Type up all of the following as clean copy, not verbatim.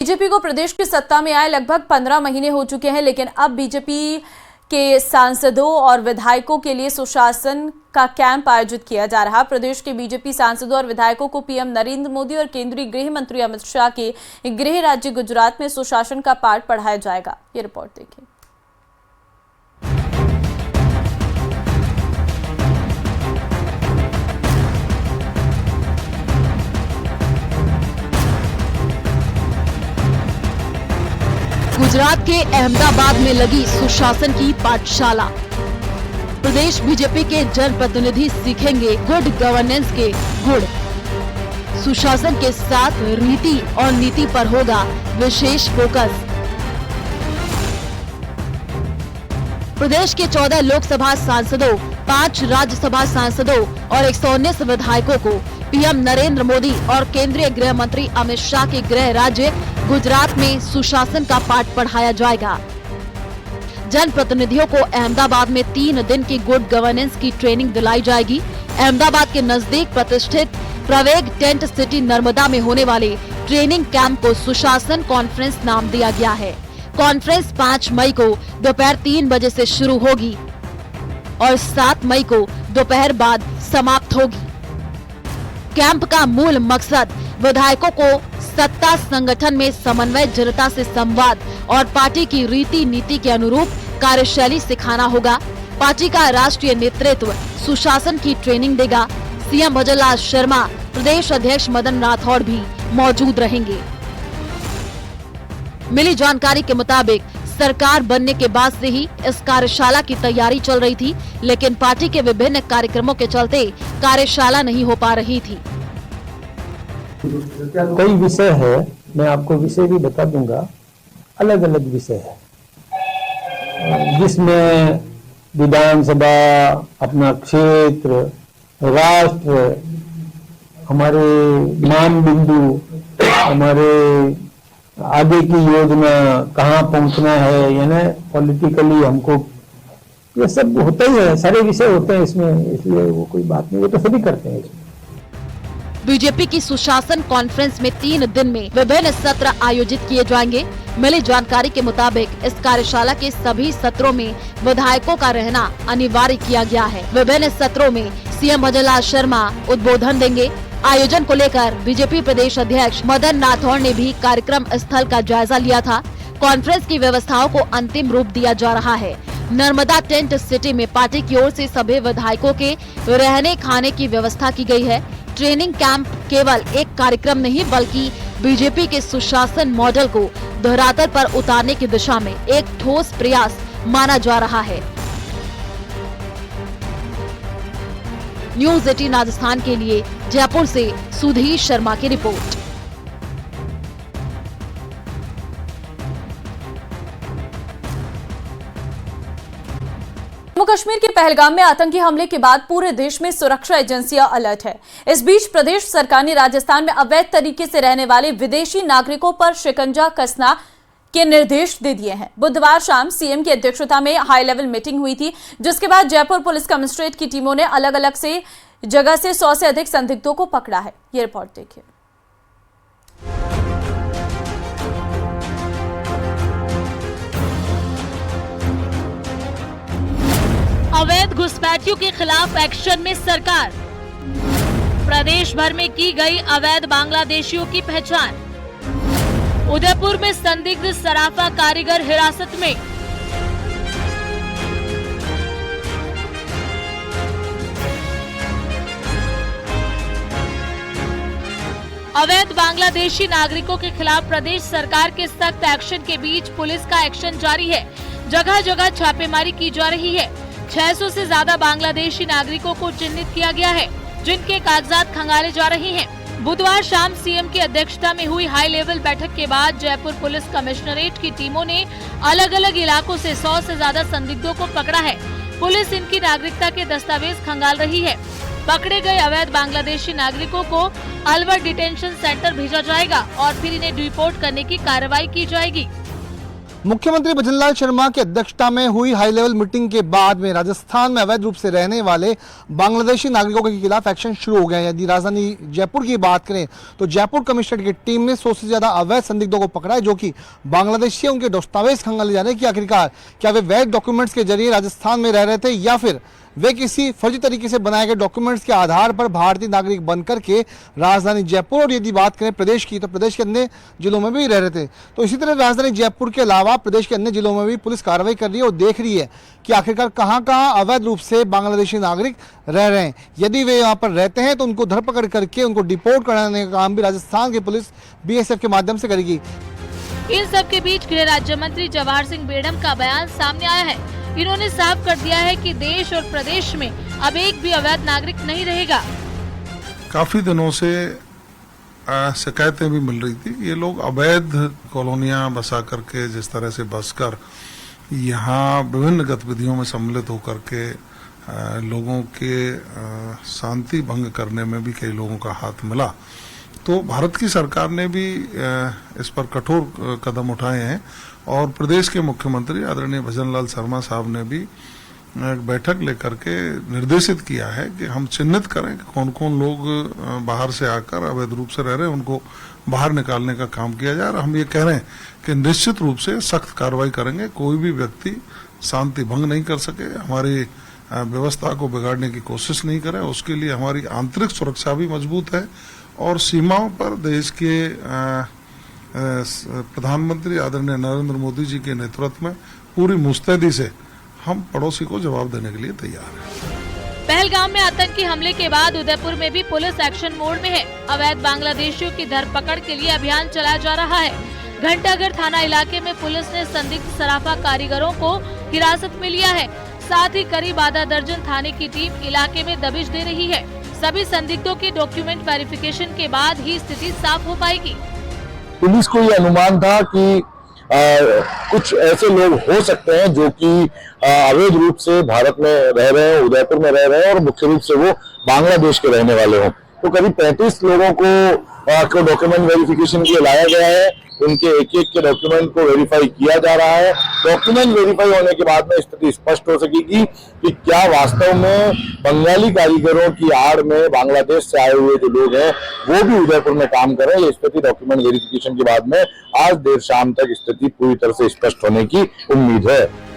BJP को प्रदेश की सत्ता में आए लगभग 15 महीने हो चुके हैं, लेकिन अब बीजेपी के सांसदों और विधायकों के लिए सुशासन का कैंप आयोजित किया जा रहा। प्रदेश के बीजेपी सांसदों और विधायकों को पीएम नरेंद्र मोदी और केंद्रीय गृह मंत्री अमित शाह के गृह राज्य गुजरात में सुशासन का पाठ पढ़ाया जाएगा। ये रिपोर्ट देखिए। गुजरात के अहमदाबाद में लगी सुशासन की पाठशाला। प्रदेश बीजेपी के जनप्रतिनिधि सीखेंगे गुड गवर्नेंस के गुण। सुशासन के साथ रीति और नीति पर होगा विशेष फोकस। प्रदेश के 14 लोकसभा सांसदों, 5 राज्यसभा सांसदों और 119 विधायकों को पीएम नरेंद्र मोदी और केंद्रीय गृह मंत्री अमित शाह के गृह राज्य गुजरात में सुशासन का पाठ पढ़ाया जाएगा। जनप्रतिनिधियों को अहमदाबाद में 3 दिन की गुड गवर्नेंस की ट्रेनिंग दिलाई जाएगी। अहमदाबाद के नजदीक प्रतिष्ठित प्रवेग टेंट सिटी नर्मदा में होने वाले ट्रेनिंग कैंप को सुशासन कॉन्फ्रेंस नाम दिया गया है। कॉन्फ्रेंस 5 मई को दोपहर 3 बजे से शुरू होगी और 7 मई को दोपहर बाद समाप्त होगी। कैंप का मूल मकसद विधायकों को सत्ता संगठन में समन्वय, जनता से संवाद और पार्टी की रीति नीति के अनुरूप कार्यशैली सिखाना होगा। पार्टी का राष्ट्रीय नेतृत्व सुशासन की ट्रेनिंग देगा। सीएम भजनलाल शर्मा, प्रदेश अध्यक्ष मदन राठौड़ भी मौजूद रहेंगे। मिली जानकारी के मुताबिक सरकार बनने के बाद से ही इस कार्यशाला की तैयारी चल रही थी, लेकिन पार्टी के विभिन्न कार्यक्रमों के चलते कार्यशाला नहीं हो पा रही थी। कई विषय है, मैं आपको विषय भी बता दूंगा। अलग अलग विषय है जिसमें विधानसभा, अपना क्षेत्र, राष्ट्र, हमारे मान बिंदु, हमारे आगे की योजना, कहाँ पहुंचना है, यानी पॉलिटिकली हमको ये सब होता ही है, सारे विषय होते हैं इसमें, इसलिए वो कोई बात नहीं, वो तो सभी करते हैं इसमें। बीजेपी की सुशासन कॉन्फ्रेंस में 3 दिन में विभिन्न सत्र आयोजित किए जाएंगे। मिली जानकारी के मुताबिक इस कार्यशाला के सभी सत्रों में विधायकों का रहना अनिवार्य किया गया है। विभिन्न सत्रों में सीएम भजनलाल शर्मा उद्बोधन देंगे। आयोजन को लेकर बीजेपी प्रदेश अध्यक्ष मदन राठौड़ ने भी कार्यक्रम स्थल का जायजा लिया था। कॉन्फ्रेंस की व्यवस्थाओं को अंतिम रूप दिया जा रहा है। नर्मदा टेंट सिटी में पार्टी की ओर से सभी विधायकों के रहने खाने की व्यवस्था की गई है। ट्रेनिंग कैंप केवल एक कार्यक्रम नहीं, बल्कि बीजेपी के सुशासन मॉडल को धरातल पर उतारने की दिशा में एक ठोस प्रयास माना जा रहा है। न्यूज़ 18 राजस्थान के लिए जयपुर से सुधीर शर्मा की रिपोर्ट। जम्मू कश्मीर के पहलगाम में आतंकी हमले के बाद पूरे देश में सुरक्षा एजेंसियां अलर्ट है। इस बीच प्रदेश सरकार ने राजस्थान में अवैध तरीके से रहने वाले विदेशी नागरिकों पर शिकंजा कसना के निर्देश दे दिए हैं। बुधवार शाम सीएम की अध्यक्षता में हाई लेवल मीटिंग हुई थी, जिसके बाद जयपुर पुलिस कमिश्नरेट की टीमों ने अलग अलग से जगह से 100 से अधिक संदिग्धों को पकड़ा है। ये रिपोर्ट देखिए। अवैध घुसपैठियों के खिलाफ एक्शन में सरकार। प्रदेश भर में की गई अवैध बांग्लादेशियों की पहचान। उदयपुर में संदिग्ध सराफा कारीगर हिरासत में। अवैध बांग्लादेशी नागरिकों के खिलाफ प्रदेश सरकार के सख्त एक्शन के बीच पुलिस का एक्शन जारी है। जगह जगह छापेमारी की जा रही है। 600 से ज्यादा बांग्लादेशी नागरिकों को चिन्हित किया गया है, जिनके कागजात खंगाले जा रहे हैं। बुधवार शाम सीएम की अध्यक्षता में हुई हाई लेवल बैठक के बाद जयपुर पुलिस कमिश्नरेट की टीमों ने अलग अलग इलाकों से 100 से ज्यादा संदिग्धों को पकड़ा है। पुलिस इनकी नागरिकता के दस्तावेज खंगाल रही है। पकड़े गए अवैध बांग्लादेशी नागरिकों को अलवर डिटेंशन सेंटर भेजा जाएगा और फिर इन्हें डिपोर्ट करने की कार्रवाई की जाएगी। मुख्यमंत्री भजनलाल शर्मा की अध्यक्षता में हुई हाई लेवल मीटिंग के बाद में राजस्थान में अवैध रूप से रहने वाले बांग्लादेशी नागरिकों के खिलाफ एक्शन शुरू हो गया है। यदि राजधानी जयपुर की बात करें तो जयपुर कमिश्नरेट की टीम ने 100 से ज्यादा अवैध संदिग्धों को पकड़ा है, जो कि बांग्लादेशी उनके दस्तावेज खंगाले जा रहे हैं कि आखिरकार क्या वे वैध डॉक्यूमेंट्स के जरिए राजस्थान में रह रहे थे या फिर वे किसी फर्जी तरीके से बनाए गए डॉक्यूमेंट्स के आधार पर भारतीय नागरिक बनकर के राजधानी जयपुर और यदि बात करें प्रदेश की तो प्रदेश के अन्य जिलों में भी रह रहे थे। तो इसी तरह राजधानी जयपुर के अलावा प्रदेश के अन्य जिलों में भी पुलिस कार्रवाई कर रही है और देख रही है कि आखिरकार कहां अवैध रूप से बांग्लादेशी नागरिक रह रहे हैं। यदि वे यहाँ पर रहते हैं तो उनको धरपकड़ करके उनको डिपोर्ट कराने का काम भी राजस्थान की पुलिस BSF के माध्यम से करेगी। इन सब के बीच गृह राज्य मंत्री जवाहर सिंह बेडम का बयान सामने आया है। इन्होंने साफ कर दिया है कि देश और प्रदेश में अब एक भी अवैध नागरिक नहीं रहेगा। काफी दिनों से शिकायतें भी मिल रही थी, ये लोग अवैध कॉलोनियां बसा करके जिस तरह से बसकर यहाँ विभिन्न गतिविधियों में सम्मिलित होकर के लोगों के शांति भंग करने में भी कई लोगों का हाथ मिला। तो भारत की सरकार ने भी इस पर कठोर कदम उठाए हैं और प्रदेश के मुख्यमंत्री आदरणीय भजनलाल शर्मा साहब ने भी एक बैठक लेकर के निर्देशित किया है कि हम चिन्हित करें कि कौन कौन लोग बाहर से आकर अवैध रूप से रह रहे हैं, उनको बाहर निकालने का काम किया जाए। और हम ये कह रहे हैं कि निश्चित रूप से सख्त कार्रवाई करेंगे, कोई भी व्यक्ति शांति भंग नहीं कर सके, हमारी व्यवस्था को बिगाड़ने की कोशिश नहीं करे। उसके लिए हमारी आंतरिक सुरक्षा भी मजबूत है और सीमाओं पर देश के प्रधानमंत्री आदरणीय नरेंद्र मोदी जी के नेतृत्व में पूरी मुस्तैदी से हम पड़ोसी को जवाब देने के लिए तैयार हैं। पहलगाम में आतंकी हमले के बाद उदयपुर में भी पुलिस एक्शन मोड में है। अवैध बांग्लादेशियों की धरपकड़ के लिए अभियान चलाया जा रहा है। घंटाघर थाना इलाके में पुलिस ने संदिग्ध सराफा कारीगरों को हिरासत में लिया है। साथ ही करीब आधा दर्जन थाने की टीम इलाके में दबिश दे रही है। सभी संदिग्धों के डॉक्यूमेंट वेरिफिकेशन के बाद ही स्थिति साफ हो पाएगी। पुलिस को ये अनुमान था कि कुछ ऐसे लोग हो सकते हैं जो कि अवैध रूप से भारत में रह रहे हैं, उदयपुर में रह रहे हैं और मुख्य रूप से वो बांग्लादेश के रहने वाले हों। तो करीब 35 लोगों को डॉक्यूमेंट वेरिफिकेशन के लिए लाया गया है। उनके एक एक के डॉक्यूमेंट को वेरीफाई किया जा रहा है। डॉक्यूमेंट वेरीफाई होने के बाद में स्थिति स्पष्ट हो सकेगी कि क्या वास्तव में बंगाली कारीगरों की आड़ में बांग्लादेश से आए हुए जो लोग हैं वो भी उदयपुर में काम कर रहे हैं। ये स्थिति डॉक्यूमेंट वेरिफिकेशन के बाद में आज देर शाम तक स्थिति पूरी तरह से स्पष्ट होने की उम्मीद है।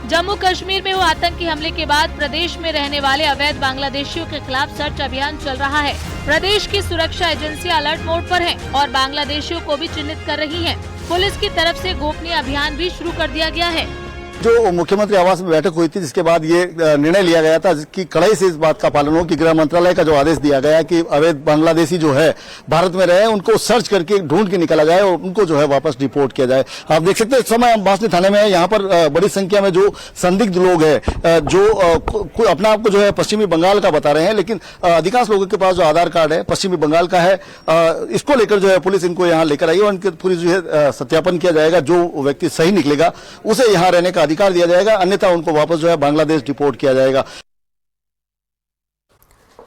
जम्मू कश्मीर में हुए आतंकी हमले के बाद प्रदेश में रहने वाले अवैध बांग्लादेशियों के खिलाफ सर्च अभियान चल रहा है। प्रदेश की सुरक्षा एजेंसियां अलर्ट मोड पर हैं और बांग्लादेशियों को भी चिन्हित कर रही हैं। पुलिस की तरफ से गोपनीय अभियान भी शुरू कर दिया गया है। जो मुख्यमंत्री आवास में बैठक हुई थी जिसके बाद ये निर्णय लिया गया था कि कड़ाई से इस बात का पालन हो कि गृह मंत्रालय का जो आदेश दिया गया है कि अवैध बांग्लादेशी जो है भारत में रहे उनको सर्च करके ढूंढ के निकाला जाए और उनको जो है वापस डिपोर्ट किया जाए। आप देख सकते हैं इस समय हम बासनी थाने में है। यहाँ पर बड़ी संख्या में जो संदिग्ध लोग हैं जो अपना आपको जो है पश्चिमी बंगाल का बता रहे हैं, लेकिन अधिकांश लोगों के पास जो आधार कार्ड है पश्चिमी बंगाल का है। इसको लेकर जो है पुलिस इनको यहाँ लेकर आई और उनके पूरी जो है सत्यापन किया जाएगा। जो व्यक्ति सही निकलेगा उसे यहाँ रहने का अधिकार दिया जाएगा, अन्यथा उनको वापस जो है बांग्लादेश डिपोर्ट किया जाएगा।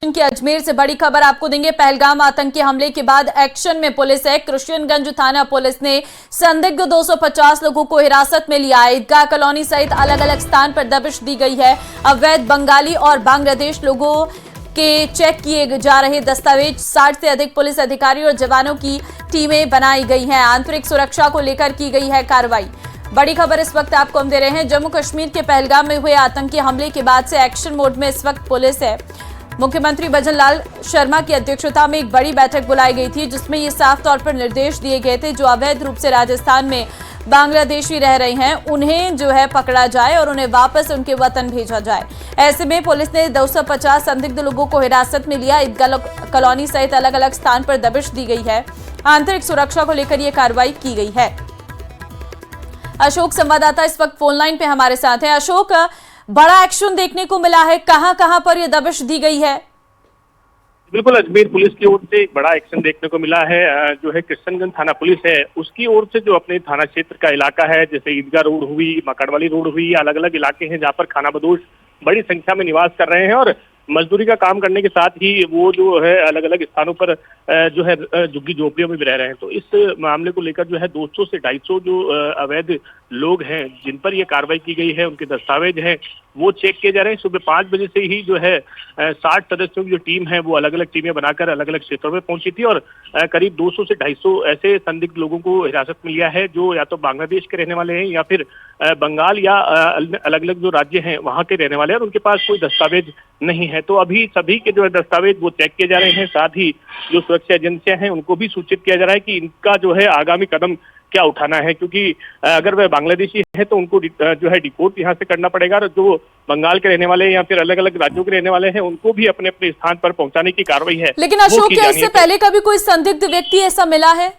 इनकी अजमेर से बड़ी खबर आपको देंगे। पहलगाम आतंकी हमले के बाद एक्शन में पुलिस है। कृष्णगंज थाना पुलिस ने संदिग्ध 250 लोगों को हिरासत में लिया। ईदगाह कॉलोनी सहित अलग अलग स्थान पर दबिश दी गई है। अवैध बंगाली और बांग्लादेश लोगों के चेक किए जा रहे दस्तावेज, 60 से अधिक पुलिस अधिकारी और जवानों की टीमें बनाई गई हैं। आंतरिक सुरक्षा को लेकर की गई है कार्रवाई। बड़ी खबर इस वक्त आपको हम दे रहे हैं। जम्मू कश्मीर के पहलगाम में हुए आतंकी हमले के बाद से एक्शन मोड में इस वक्त पुलिस है। मुख्यमंत्री भजनलाल शर्मा की अध्यक्षता में एक बड़ी बैठक बुलाई गई थी जिसमें ये साफ तौर पर निर्देश दिए गए थे जो अवैध रूप से राजस्थान में बांग्लादेशी रह रहे हैं उन्हें जो है पकड़ा जाए और उन्हें वापस उनके वतन भेजा जाए। ऐसे में पुलिस ने 250 संदिग्ध लोगों को हिरासत में लिया। ईदगाह कॉलोनी सहित अलग अलग स्थान पर दबिश दी गई है। आंतरिक सुरक्षा को लेकर यह कार्रवाई की गई है। अशोक संवाददाता इस वक्त फोन लाइन पे हमारे साथ हैं। अशोक, बड़ा एक्शन देखने को मिला है, कहां पर यह दबिश दी गई है? बिल्कुल, अजमेर पुलिस की ओर से बड़ा एक्शन देखने को मिला है। जो है कृष्णगंज थाना पुलिस है उसकी ओर से जो अपने थाना क्षेत्र का इलाका है, जैसे ईदगाह रोड हुई, मकड़वाली रोड हुई, अलग अलग इलाके हैं जहाँ पर खानाबदोश बड़ी संख्या में निवास कर रहे हैं और मजदूरी का काम करने के साथ ही वो जो है अलग अलग स्थानों पर जो है झुग्गी झोपड़ियों में भी रह रहे हैं। तो इस मामले को लेकर जो है 200 से 250 जो अवैध लोग हैं जिन पर यह कार्रवाई की गई है, उनके दस्तावेज हैं वो चेक किए जा रहे हैं। सुबह 5 बजे से ही जो है 60 सदस्यों की जो टीम है वो अलग अलग टीमें बनाकर अलग अलग क्षेत्रों में पहुंची थी और करीब 200 से 250 ऐसे संदिग्ध लोगों को हिरासत में लिया है जो या तो बांग्लादेश के रहने वाले हैं या फिर बंगाल या अलग अलग जो राज्य हैं वहां के रहने वाले हैं और उनके पास कोई दस्तावेज नहीं है। तो अभी सभी के जो है दस्तावेज वो चेक किए जा रहे हैं। साथ ही जो सुरक्षा एजेंसियां हैं उनको भी सूचित किया जा रहा है कि इनका जो है आगामी कदम क्या उठाना है, क्योंकि अगर वह बांग्लादेशी है तो उनको जो है डिपोर्ट यहाँ से करना पड़ेगा और जो बंगाल के रहने वाले हैं या फिर अलग अलग राज्यों के रहने वाले हैं उनको भी अपने अपने स्थान पर पहुंचाने की कार्रवाई है। लेकिन अशोक, क्या इससे पहले कभी कोई संदिग्ध व्यक्ति ऐसा मिला है?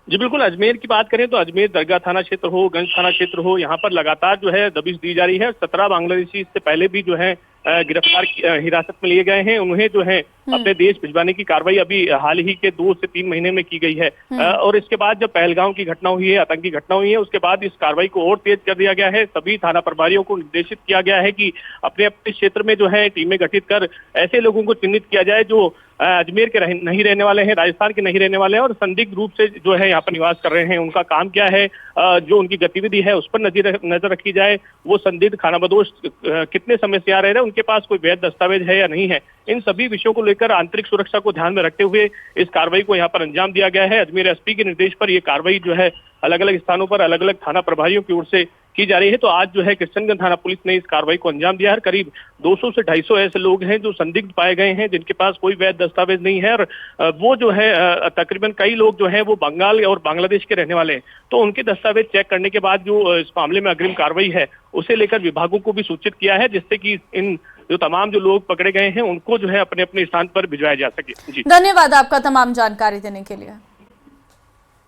जी बिल्कुल, अजमेर की बात करें तो अजमेर दरगाह थाना क्षेत्र हो, गंज थाना क्षेत्र हो, यहाँ पर लगातार जो है दबिश दी जा रही है। 17 बांग्लादेशी इससे पहले भी जो है गिरफ्तार हिरासत में लिए गए हैं। उन्हें जो है अपने देश भिजवाने की कार्रवाई अभी हाल ही के 2 से 3 महीने में की गई है और इसके बाद जब पहलगांव की घटना हुई है, आतंकी घटना हुई है, उसके बाद इस कार्रवाई को और तेज कर दिया गया है। सभी थाना प्रभारियों को निर्देशित किया गया है कि अपने अपने क्षेत्र में जो है टीमें गठित कर ऐसे लोगों को चिन्हित किया जाए जो अजमेर के नहीं रहने वाले हैं, राजस्थान के नहीं रहने वाले हैं और संदिग्ध रूप से जो है यहाँ पर निवास कर रहे हैं। उनका काम क्या है, जो उनकी गतिविधि है उस पर नजर रखी जाए। वो संदिग्ध खानाबदोश कितने समय से आ रहे हैं, उनके पास कोई वैध दस्तावेज है या नहीं है, इन सभी विषयों को लेकर आंतरिक सुरक्षा को ध्यान में रखते हुए इस कार्रवाई को यहाँ पर अंजाम दिया गया है। अजमेर एसपी के निर्देश पर यह कार्रवाई जो है अलग अलग स्थानों पर अलग अलग थाना प्रभारियों की ओर से की जा रही है। तो आज जो है किशनगंज थाना पुलिस ने इस कार्रवाई को अंजाम दिया है। करीब 200 से 250 ऐसे लोग हैं जो संदिग्ध पाए गए हैं जिनके पास कोई वैध दस्तावेज नहीं है और वो जो है तकरीबन कई लोग जो हैं वो बंगाल और बांग्लादेश के रहने वाले हैं। तो उनके दस्तावेज चेक करने के बाद जो इस मामले में अग्रिम कार्रवाई है उसे लेकर विभागों को भी सूचित किया है, जिससे कि इन जो तमाम जो लोग पकड़े गए हैं उनको जो है अपने अपने स्थान पर भिजवाया जा सके। जी धन्यवाद आपका तमाम जानकारी देने के लिए।